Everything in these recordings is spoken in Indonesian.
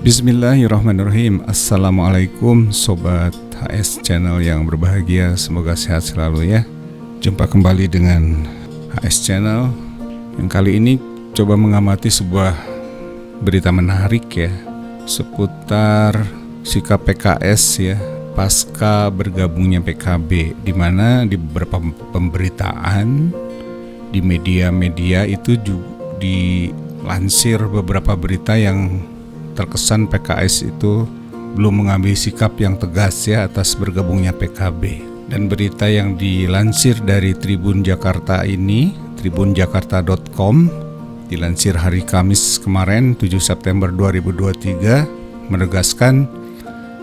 Bismillahirrahmanirrahim. Assalamualaikum Sobat HS Channel yang berbahagia. Semoga sehat selalu ya. Jumpa kembali dengan HS Channel. Yang kali ini coba mengamati sebuah berita menarik ya, seputar sikap PKS ya pasca bergabungnya PKB, di mana di beberapa pemberitaan di media-media itu dilansir beberapa berita yang terkesan PKS itu belum mengambil sikap yang tegas ya atas bergabungnya PKB. Dan berita yang dilansir dari Tribun Jakarta ini, tribunjakarta.com, dilansir hari Kamis kemarin 7 September 2023, menegaskan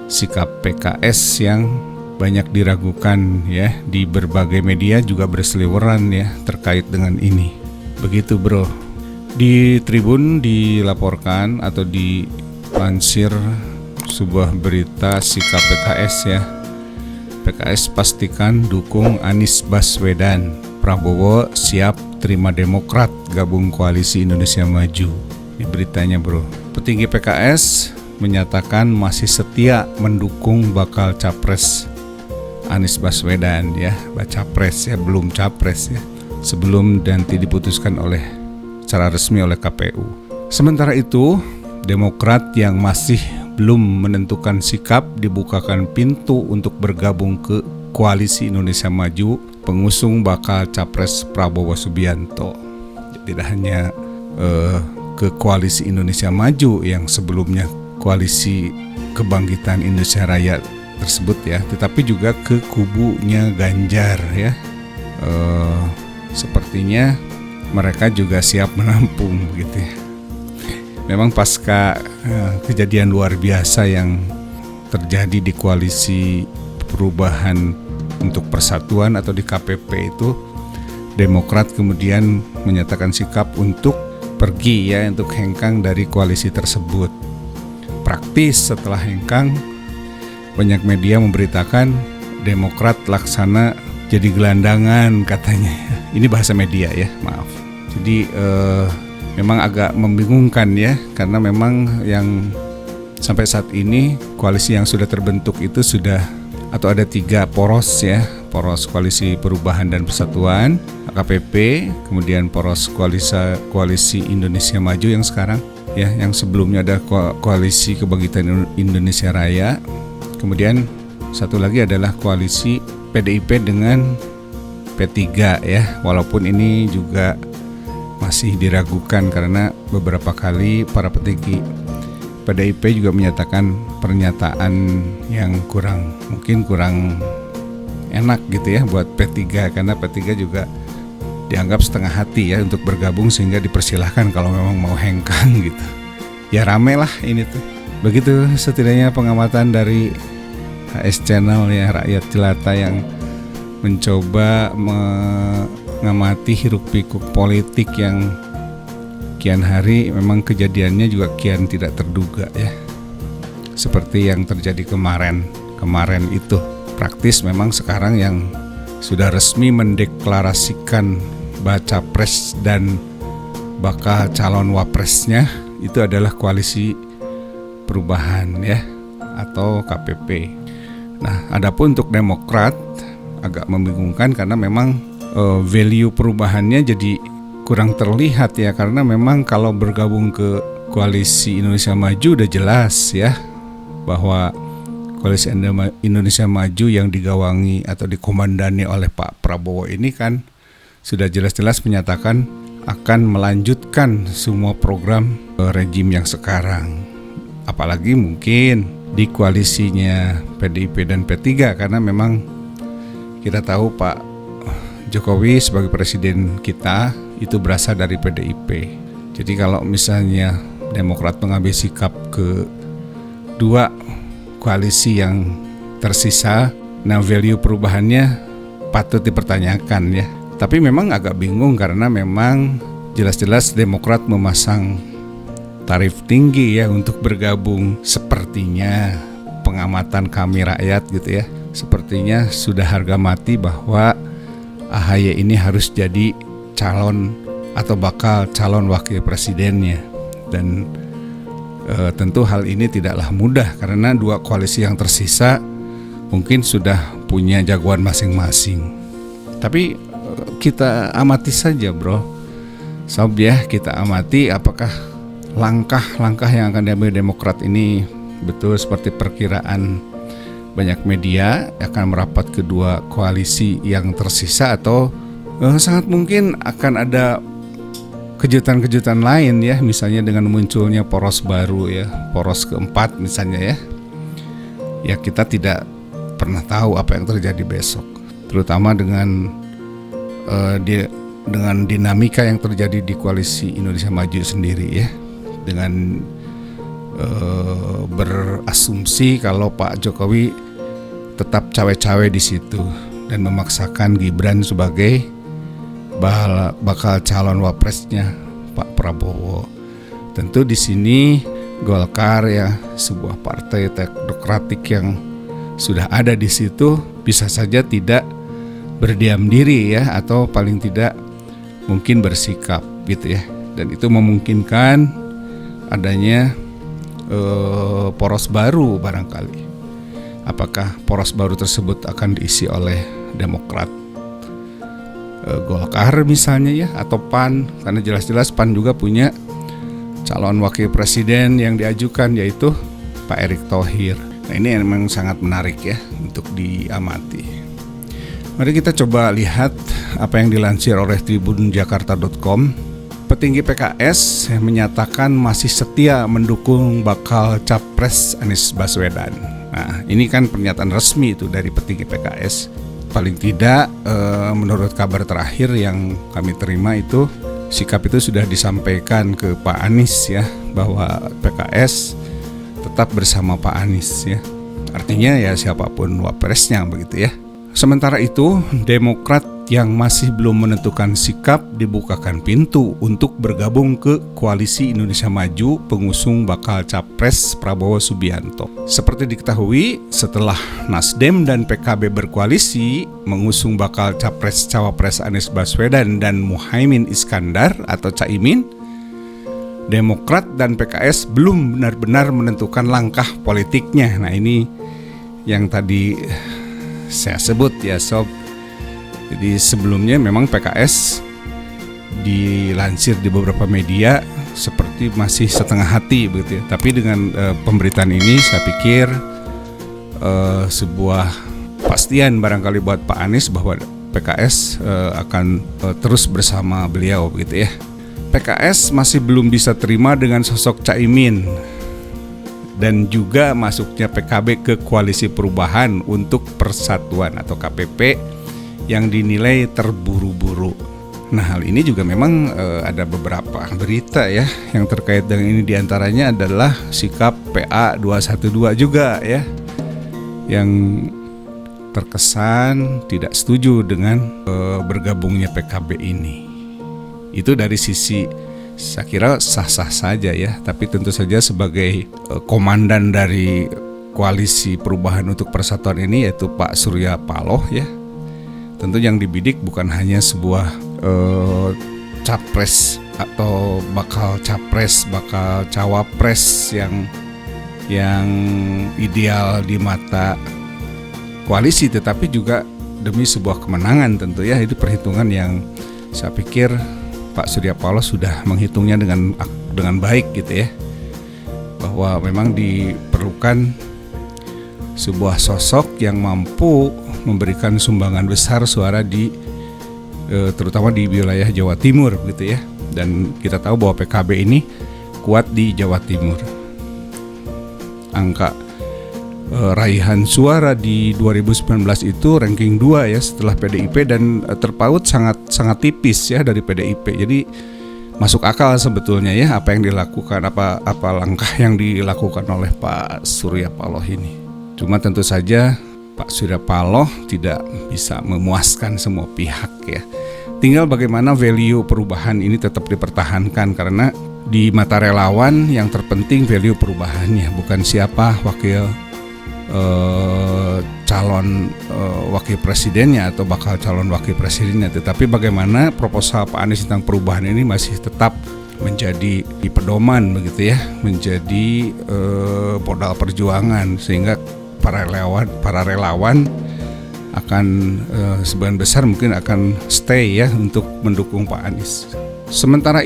sikap PKS yang banyak diragukan ya di berbagai media juga berseliweran ya terkait dengan ini. Begitu bro. Di Tribun dilaporkan atau dilansir sebuah berita sikap PKS ya. PKS pastikan dukung Anies Baswedan. Prabowo siap terima Demokrat gabung koalisi Indonesia Maju. Ini beritanya bro. Petinggi PKS menyatakan masih setia mendukung bakal capres Anies Baswedan ya. Baca pres ya, belum capres ya. Sebelum nanti diputuskan secara resmi oleh KPU. Sementara itu, Demokrat yang masih belum menentukan sikap dibukakan pintu untuk bergabung ke Koalisi Indonesia Maju, pengusung bakal capres Prabowo Subianto. Tidak hanya ke Koalisi Indonesia Maju yang sebelumnya Koalisi Kebangkitan Indonesia Raya tersebut ya, tetapi juga ke kubunya Ganjar ya. Sepertinya mereka juga siap menampung gitu ya. Memang pasca kejadian luar biasa yang terjadi di Koalisi Perubahan untuk Persatuan atau di KPP itu, Demokrat kemudian menyatakan sikap untuk pergi ya, untuk hengkang dari koalisi tersebut. Praktis setelah hengkang, banyak media memberitakan Demokrat laksana jadi gelandangan katanya. Ini bahasa media ya, maaf. Jadi memang agak membingungkan ya, karena memang yang sampai saat ini koalisi yang sudah terbentuk itu sudah atau ada 3 poros ya, poros Koalisi Perubahan dan Persatuan KPP, kemudian poros koalisi Indonesia Maju yang sekarang ya, yang sebelumnya ada Koalisi Kebangkitan Indonesia Raya, kemudian satu lagi adalah koalisi PDIP dengan P3 ya, walaupun ini juga masih diragukan karena beberapa kali para petinggi PDIP juga menyatakan pernyataan yang kurang enak gitu ya buat P3, karena P3 juga dianggap setengah hati ya untuk bergabung, sehingga dipersilahkan kalau memang mau hengkang gitu. Ya rame lah ini tuh. Begitu setidaknya pengamatan dari HS Channel ya, rakyat jelata yang mencoba mengamati hiruk-pikuk politik yang kian hari memang kejadiannya juga kian tidak terduga ya. Seperti yang terjadi kemarin itu. Praktis memang sekarang yang sudah resmi mendeklarasikan baca pres dan bakal calon wapresnya itu adalah Koalisi Perubahan ya, atau KPP. Nah, adapun untuk Demokrat agak membingungkan karena memang value perubahannya jadi kurang terlihat ya, karena memang kalau bergabung ke Koalisi Indonesia Maju udah jelas ya bahwa Koalisi Indonesia Maju yang digawangi atau dikomandani oleh Pak Prabowo ini kan sudah jelas-jelas menyatakan akan melanjutkan semua program rejim yang sekarang. Apalagi mungkin di koalisinya PDIP dan P3, karena memang kita tahu Pak Jokowi sebagai presiden kita itu berasal dari PDIP. Jadi kalau misalnya Demokrat mengambil sikap ke 2 koalisi yang tersisa, nah value perubahannya patut dipertanyakan ya. Tapi memang agak bingung karena memang jelas-jelas Demokrat memasang tarif tinggi ya untuk bergabung. Sepertinya pengamatan kami rakyat gitu ya, sepertinya sudah harga mati bahwa AHY ini harus jadi calon atau bakal calon wakil presidennya. Dan Tentu hal ini tidaklah mudah karena dua koalisi yang tersisa mungkin sudah punya jagoan masing-masing. Tapi kita amati saja bro, Sob ya, kita amati apakah langkah-langkah yang akan diambil Demokrat ini betul seperti perkiraan banyak media akan merapat kedua koalisi yang tersisa, atau sangat mungkin akan ada kejutan-kejutan lain ya, misalnya dengan munculnya poros baru ya, poros keempat misalnya ya. Ya kita tidak pernah tahu apa yang terjadi besok, terutama dengan dinamika yang terjadi di koalisi Indonesia Maju sendiri ya, dengan berasumsi kalau Pak Jokowi tetap cawe-cawe di situ dan memaksakan Gibran sebagai bakal calon wapresnya Pak Prabowo. Tentu di sini Golkar ya, sebuah partai teknokratik yang sudah ada di situ, bisa saja tidak berdiam diri ya, atau paling tidak mungkin bersikap gitu ya. Dan itu memungkinkan adanya poros baru barangkali. Apakah poros baru tersebut akan diisi oleh Demokrat, Golkar misalnya ya, atau PAN, karena jelas-jelas PAN juga punya calon wakil presiden yang diajukan, yaitu Pak Erick Thohir. Nah ini memang sangat menarik ya untuk diamati. Mari kita coba lihat apa yang dilansir oleh tribunjakarta.com. Petinggi PKS menyatakan masih setia mendukung bakal capres Anies Baswedan. Nah ini kan pernyataan resmi itu dari petinggi PKS. Paling tidak menurut kabar terakhir yang kami terima itu, sikap itu sudah disampaikan ke Pak Anies ya, bahwa PKS tetap bersama Pak Anies ya. Artinya ya siapapun wapresnya begitu ya. Sementara itu Demokrat yang masih belum menentukan sikap dibukakan pintu untuk bergabung ke Koalisi Indonesia Maju pengusung bakal capres Prabowo Subianto. Seperti diketahui, setelah Nasdem dan PKB berkoalisi mengusung bakal capres cawapres Anies Baswedan dan Muhaimin Iskandar atau Caimin, Demokrat dan PKS belum benar-benar menentukan langkah politiknya. Nah ini yang tadi saya sebut ya Sob. Jadi sebelumnya memang PKS dilansir di beberapa media seperti masih setengah hati begitu ya. Tapi dengan pemberitaan ini saya pikir sebuah pastian barangkali buat Pak Anies bahwa PKS akan terus bersama beliau begitu ya. PKS masih belum bisa terima dengan sosok Caimin dan juga masuknya PKB ke Koalisi Perubahan untuk Persatuan atau KPP yang dinilai terburu-buru. Nah hal ini juga memang ada beberapa berita ya yang terkait dengan ini, diantaranya adalah sikap PA 212 juga ya, yang terkesan tidak setuju dengan bergabungnya PKB ini. Itu dari sisi saya kira sah-sah saja ya, tapi tentu saja sebagai komandan dari Koalisi Perubahan untuk Persatuan ini yaitu Pak Surya Paloh ya, tentu yang dibidik bukan hanya sebuah capres atau bakal capres, bakal cawapres yang ideal di mata koalisi, tetapi juga demi sebuah kemenangan tentu ya. Itu perhitungan yang saya pikir Pak Surya Paloh sudah menghitungnya dengan baik gitu ya, bahwa memang diperlukan sebuah sosok yang mampu memberikan sumbangan besar suara di terutama di wilayah Jawa Timur gitu ya. Dan kita tahu bahwa PKB ini kuat di Jawa Timur. Angka raihan suara di 2019 itu ranking 2 ya setelah PDIP, dan terpaut sangat tipis ya dari PDIP. Jadi masuk akal sebetulnya ya apa yang dilakukan, apa langkah yang dilakukan oleh Pak Surya Paloh ini. Cuma tentu saja Pak Surya Paloh tidak bisa memuaskan semua pihak ya. Tinggal bagaimana value perubahan ini tetap dipertahankan, karena di mata relawan yang terpenting value perubahannya, bukan siapa wakil calon wakil presidennya atau bakal calon wakil presidennya, tetapi bagaimana proposal Pak Anies tentang perubahan ini masih tetap menjadi pedoman begitu ya, menjadi modal perjuangan, sehingga para relawan akan sebagian besar mungkin akan stay ya untuk mendukung Pak Anies. Sementara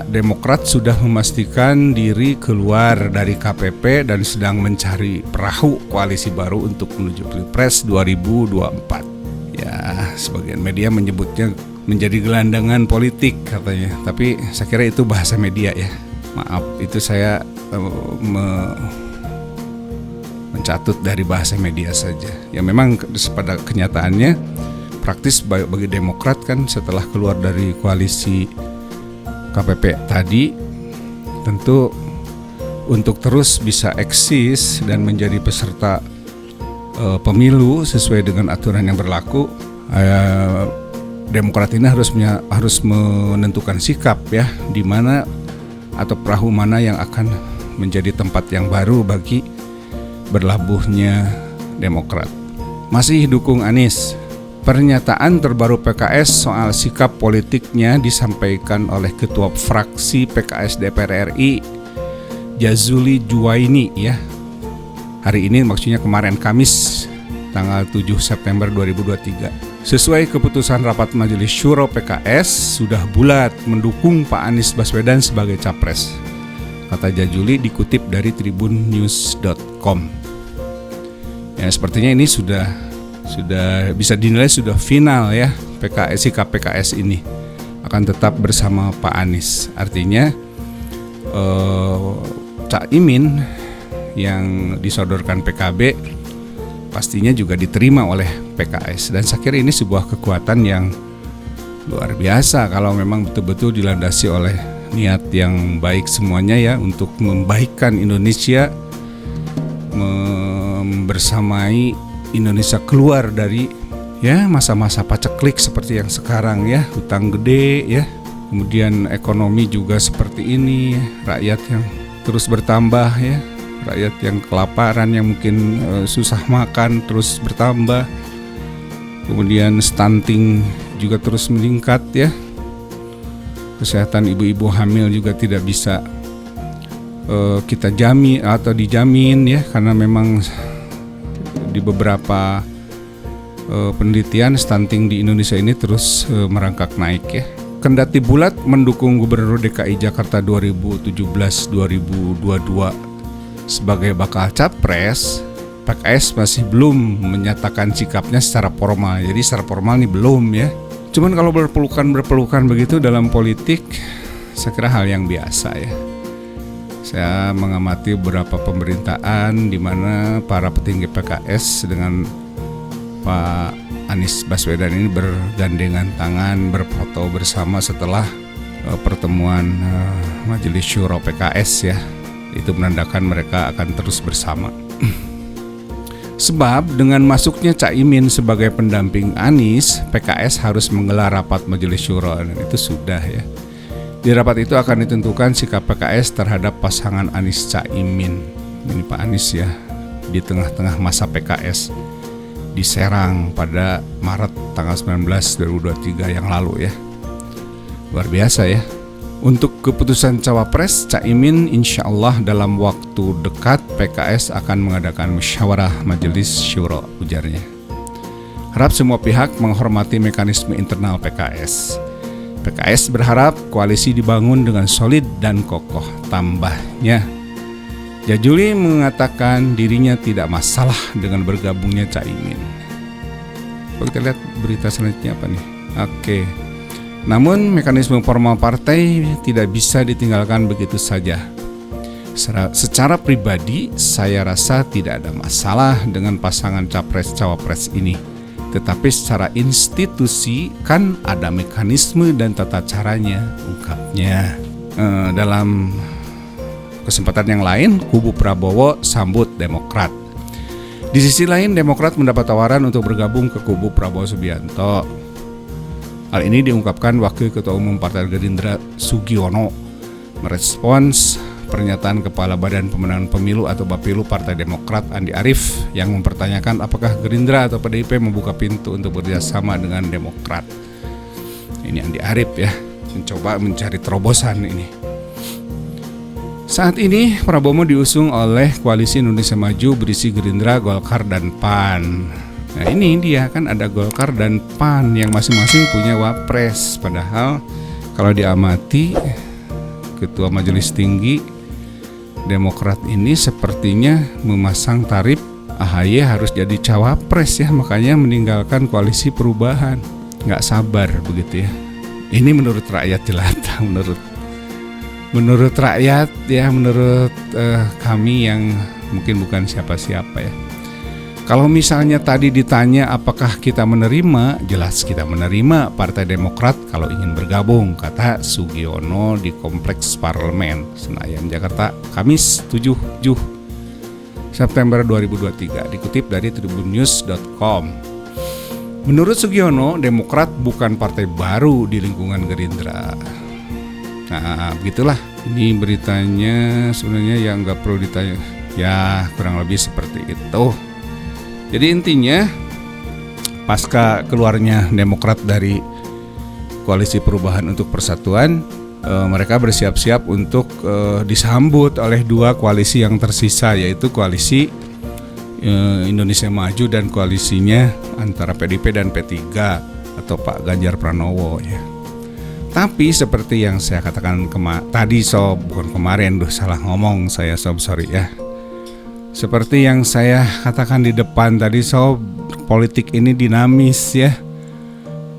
Demokrat sudah memastikan diri keluar dari KPP dan sedang mencari perahu koalisi baru untuk menuju Pilpres 2024. Ya, sebagian media menyebutnya menjadi gelandangan politik katanya, tapi saya kira itu bahasa media ya. Maaf, itu saya mencatut dari bahasa media saja. Ya memang pada kenyataannya praktis bagi Demokrat kan setelah keluar dari koalisi KPP tadi, tentu untuk terus bisa eksis dan menjadi peserta pemilu sesuai dengan aturan yang berlaku, Demokrat ini harus menentukan sikap ya, di mana atau perahu mana yang akan menjadi tempat yang baru bagi berlabuhnya Demokrat. Masih dukung Anies. Pernyataan terbaru PKS soal sikap politiknya disampaikan oleh Ketua Fraksi PKS DPR RI Jazuli Juwaini ya. Hari ini maksudnya kemarin Kamis tanggal 7 September 2023. Sesuai keputusan rapat Majelis Syuro PKS sudah bulat mendukung Pak Anies Baswedan sebagai capres, kata Jazuli dikutip dari tribunnews.com. Ya, sepertinya ini sudah bisa dinilai sudah final ya, sikap PKS ini akan tetap bersama Pak Anies. Artinya Caimin yang disodorkan PKB pastinya juga diterima oleh PKS, dan saya kira ini sebuah kekuatan yang luar biasa kalau memang betul-betul dilandasi oleh niat yang baik semuanya ya, untuk membaikkan Indonesia, membersamai Indonesia keluar dari ya masa-masa paceklik seperti yang sekarang ya, hutang gede ya, kemudian ekonomi juga seperti ini, rakyat yang terus bertambah ya, rakyat yang kelaparan, yang mungkin susah makan terus bertambah, kemudian stunting juga terus meningkat ya, kesehatan ibu-ibu hamil juga tidak bisa kita jamin atau dijamin ya, karena memang di beberapa penelitian stunting di Indonesia ini terus merangkak naik ya. Kendati bulat mendukung Gubernur DKI Jakarta 2017-2022 sebagai bakal capres, PKS masih belum menyatakan sikapnya secara formal. Jadi secara formal ini belum ya. Cuman kalau berpelukan begitu dalam politik, saya kira hal yang biasa ya. Saya mengamati beberapa pemerintahan di mana para petinggi PKS dengan Pak Anies Baswedan ini bergandengan tangan, berfoto bersama setelah pertemuan Majelis Syuro PKS ya. Itu menandakan mereka akan terus bersama. Sebab dengan masuknya Caimin sebagai pendamping Anies, PKS harus menggelar rapat Majelis Syuro, dan itu sudah ya. Di rapat itu akan ditentukan sikap PKS terhadap pasangan Anies Caimin. Ini Pak Anies ya, di tengah-tengah masa PKS diserang pada Maret tanggal 19 2023 yang lalu ya. Luar biasa ya. Untuk keputusan cawapres, Caimin insya Allah dalam waktu dekat PKS akan mengadakan musyawarah Majelis Syuro, ujarnya. Harap semua pihak menghormati mekanisme internal PKS. PKS berharap koalisi dibangun dengan solid dan kokoh, tambahnya. Jazuli mengatakan dirinya tidak masalah dengan bergabungnya Caimin. Kita lihat berita selanjutnya apa nih? Oke. Namun mekanisme formal partai tidak bisa ditinggalkan begitu saja. Secara pribadi saya rasa tidak ada masalah dengan pasangan capres-cawapres ini. Tetapi secara institusi kan ada mekanisme dan tata caranya, ungkapnya. Dalam kesempatan yang lain, kubu Prabowo sambut Demokrat. Di sisi lain, Demokrat mendapat tawaran untuk bergabung ke kubu Prabowo Subianto. Hal ini diungkapkan Wakil Ketua Umum Partai Gerindra Sugiono merespons pernyataan Kepala Badan Pemenangan Pemilu atau Bapilu Partai Demokrat Andi Arief yang mempertanyakan apakah Gerindra atau PDIP membuka pintu untuk bekerjasama dengan Demokrat. Ini Andi Arief ya. mencoba mencari terobosan ini. Saat ini Prabowo diusung oleh Koalisi Indonesia Maju berisi Gerindra, Golkar, dan PAN. Nah ini dia kan ada Golkar dan PAN yang masing-masing punya wapres. Padahal kalau diamati Ketua Majelis Tinggi Demokrat ini sepertinya memasang tarif AHY harus jadi cawapres ya, makanya meninggalkan koalisi perubahan. Nggak sabar begitu ya. Ini menurut rakyat jelata, menurut rakyat ya, menurut kami yang mungkin bukan siapa-siapa ya. Kalau misalnya tadi ditanya apakah kita menerima, jelas kita menerima Partai Demokrat kalau ingin bergabung, kata Sugiono di Kompleks Parlemen Senayan, Jakarta, Kamis 7 September 2023, dikutip dari tribunnews.com. Menurut Sugiono, Demokrat bukan partai baru di lingkungan Gerindra. Nah, begitulah. Ini beritanya sebenarnya yang nggak perlu ditanya. Ya, kurang lebih seperti itu. Jadi intinya, pasca keluarnya Demokrat dari Koalisi Perubahan untuk Persatuan, mereka bersiap-siap untuk disambut oleh dua koalisi yang tersisa, yaitu Koalisi Indonesia Maju dan koalisinya antara PDIP dan P3 atau Pak Ganjar Pranowo ya. Tapi seperti yang saya katakan tadi bukan kemarin, salah ngomong saya sorry ya. Seperti yang saya katakan di depan tadi politik ini dinamis ya.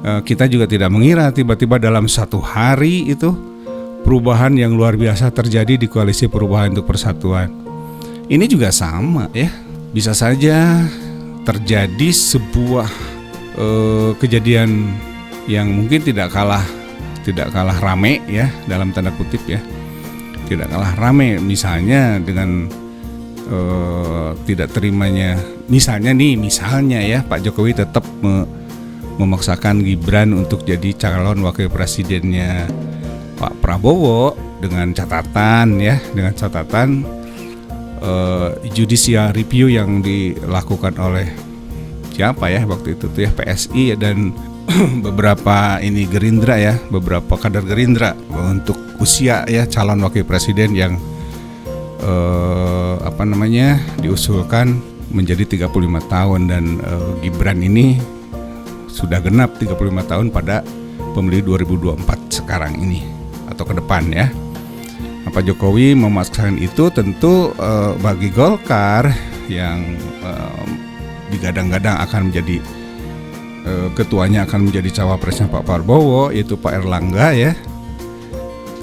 Kita juga tidak mengira tiba-tiba dalam satu hari itu perubahan yang luar biasa terjadi di Koalisi Perubahan untuk Persatuan. Ini juga sama ya. Bisa saja terjadi sebuah kejadian yang mungkin tidak kalah rame ya, dalam tanda kutip ya, tidak kalah rame, misalnya dengan tidak terimanya misalnya ya Pak Jokowi tetap memaksakan Gibran untuk jadi calon wakil presidennya Pak Prabowo dengan catatan judicial review yang dilakukan oleh siapa ya waktu itu tuh ya, PSI dan beberapa Gerindra ya, beberapa kader Gerindra untuk usia ya calon wakil presiden yang diusulkan menjadi 35 tahun dan Gibran ini sudah genap 35 tahun pada pemilu 2024 sekarang ini atau ke depan ya. Pak Jokowi memaksakan itu tentu bagi Golkar yang digadang-gadang akan menjadi ketuanya akan menjadi cawapresnya Pak Prabowo, yaitu Pak Erlangga ya.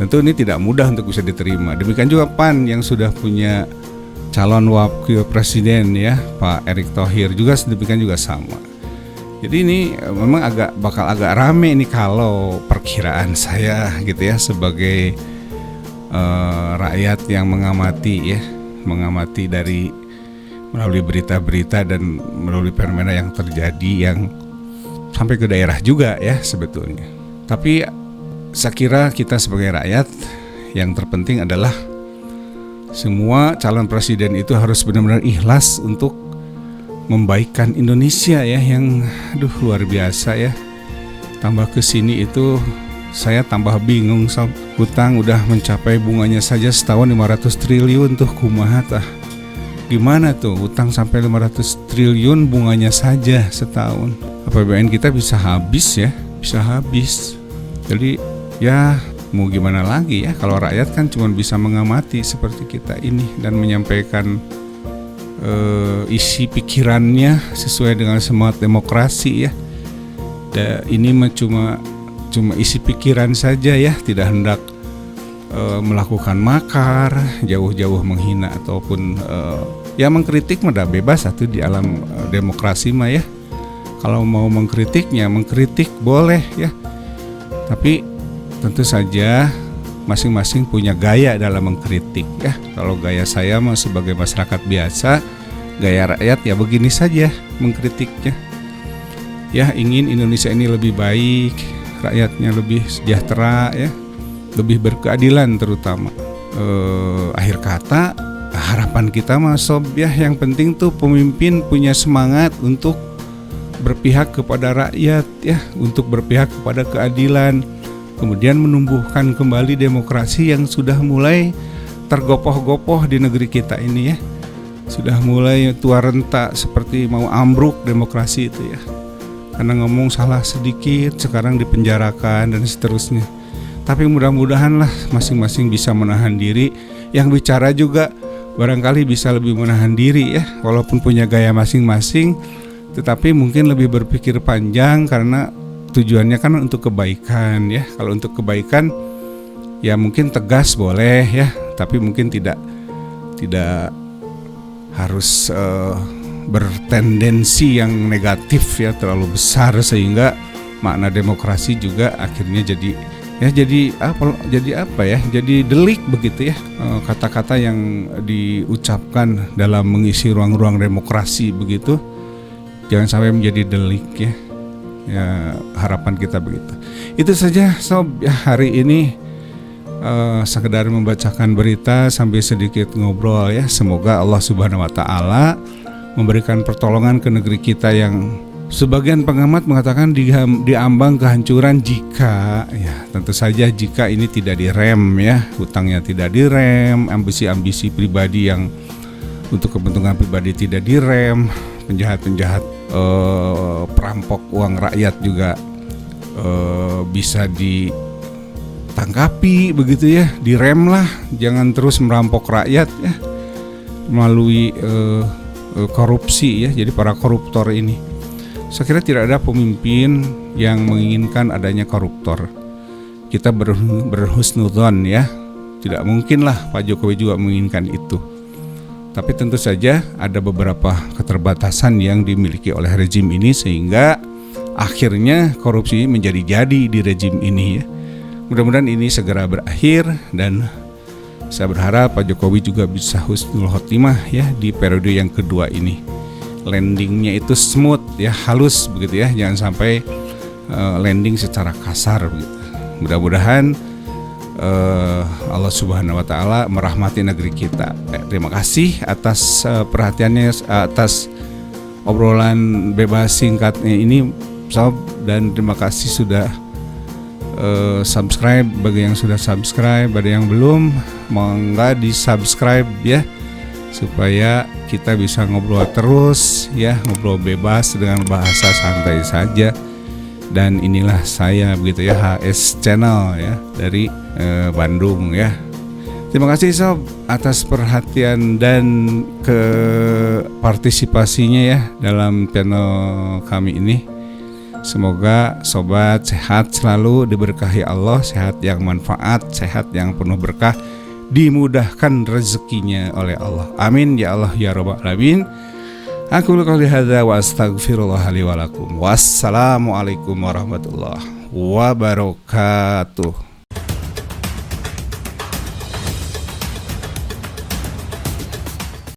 Tentu ini tidak mudah untuk bisa diterima. Demikian juga PAN yang sudah punya calon wakil presiden ya, Pak Erick Thohir juga demikian juga sama. Jadi ini memang bakal agak rame ini kalau perkiraan saya gitu ya, sebagai rakyat yang mengamati dari melalui berita-berita dan melalui fenomena yang terjadi yang sampai ke daerah juga ya sebetulnya. Tapi saya kira kita sebagai rakyat yang terpenting adalah semua calon presiden itu harus benar-benar ikhlas untuk membaikkan Indonesia ya, yang luar biasa ya. Tambah ke sini itu saya tambah bingung, hutang udah mencapai bunganya saja setahun 500 triliun tuh kumaha tah. Gimana tuh hutang sampai 500 triliun bunganya saja setahun. APBN kita bisa habis ya, bisa habis. Jadi ya mau gimana lagi ya, kalau rakyat kan cuma bisa mengamati seperti kita ini dan menyampaikan isi pikirannya sesuai dengan semangat demokrasi ya. Ini cuma isi pikiran saja ya, tidak hendak melakukan makar, jauh-jauh menghina ataupun ya mengkritik mah bebas satu di alam demokrasi mah ya. Kalau mau mengkritiknya mengkritik boleh ya. Tapi tentu saja masing-masing punya gaya dalam mengkritik ya. Kalau gaya saya mah sebagai masyarakat biasa, gaya rakyat ya begini saja mengkritiknya. Ya ingin Indonesia ini lebih baik, rakyatnya lebih sejahtera ya, lebih berkeadilan terutama. Akhir kata harapan kita mah sob ya, yang penting tuh pemimpin punya semangat untuk berpihak kepada rakyat ya, untuk berpihak kepada keadilan, kemudian menumbuhkan kembali demokrasi yang sudah mulai tergopoh-gopoh di negeri kita ini ya. Sudah mulai tua renta seperti mau ambruk demokrasi itu ya. Karena ngomong salah sedikit sekarang dipenjarakan dan seterusnya. Tapi mudah-mudahanlah masing-masing bisa menahan diri. Yang bicara juga barangkali bisa lebih menahan diri ya, walaupun punya gaya masing-masing, tetapi mungkin lebih berpikir panjang karena tujuannya kan untuk kebaikan ya. Kalau untuk kebaikan ya mungkin tegas boleh ya, tapi mungkin tidak harus bertendensi yang negatif ya, terlalu besar sehingga makna demokrasi juga akhirnya jadi delik begitu ya. Kata-kata yang diucapkan dalam mengisi ruang-ruang demokrasi begitu jangan sampai menjadi delik ya. Ya harapan kita begitu. Itu saja sob ya, hari ini sekedar membacakan berita sambil sedikit ngobrol ya. Semoga Allah Subhanahu wa taala memberikan pertolongan ke negeri kita yang sebagian pengamat mengatakan diambang kehancuran jika ya tentu saja jika ini tidak direm ya, hutangnya tidak direm, ambisi-ambisi pribadi yang untuk kepentingan pribadi tidak direm, penjahat-penjahat perampok uang rakyat juga bisa ditangkapi begitu ya, direm lah, jangan terus merampok rakyat ya melalui korupsi ya. Jadi para koruptor ini, saya kira tidak ada pemimpin yang menginginkan adanya koruptor. Kita berhusnudzon ya, tidak mungkinlah Pak Jokowi juga menginginkan itu. Tapi tentu saja ada beberapa keterbatasan yang dimiliki oleh rezim ini sehingga akhirnya korupsi menjadi-jadi di rezim ini ya. Mudah-mudahan ini segera berakhir dan saya berharap Pak Jokowi juga bisa husnul khotimah ya di periode yang kedua ini. Landingnya itu smooth ya, halus begitu ya, jangan sampai landing secara kasar begitu. Mudah-mudahan Allah Subhanahu wa taala merahmati negeri kita. Terima kasih atas perhatiannya, atas obrolan bebas singkatnya ini sob, dan terima kasih sudah subscribe. Bagi yang sudah subscribe, ada yang belum, monggo di-subscribe ya, supaya kita bisa ngobrol terus ya, ngobrol bebas dengan bahasa santai saja. Dan inilah saya begitu ya, HS Channel ya dari Bandung ya. Terima kasih sob atas perhatian dan ke partisipasinya ya dalam channel kami ini. Semoga sobat sehat selalu, diberkahi Allah, sehat yang manfaat, sehat yang penuh berkah, dimudahkan rezekinya oleh Allah. Amin ya Allah ya rabbal alamin. Aku qouli hadza wa astaghfirullah li wa lakum. Wassalamualaikum warahmatullahi wabarakatuh.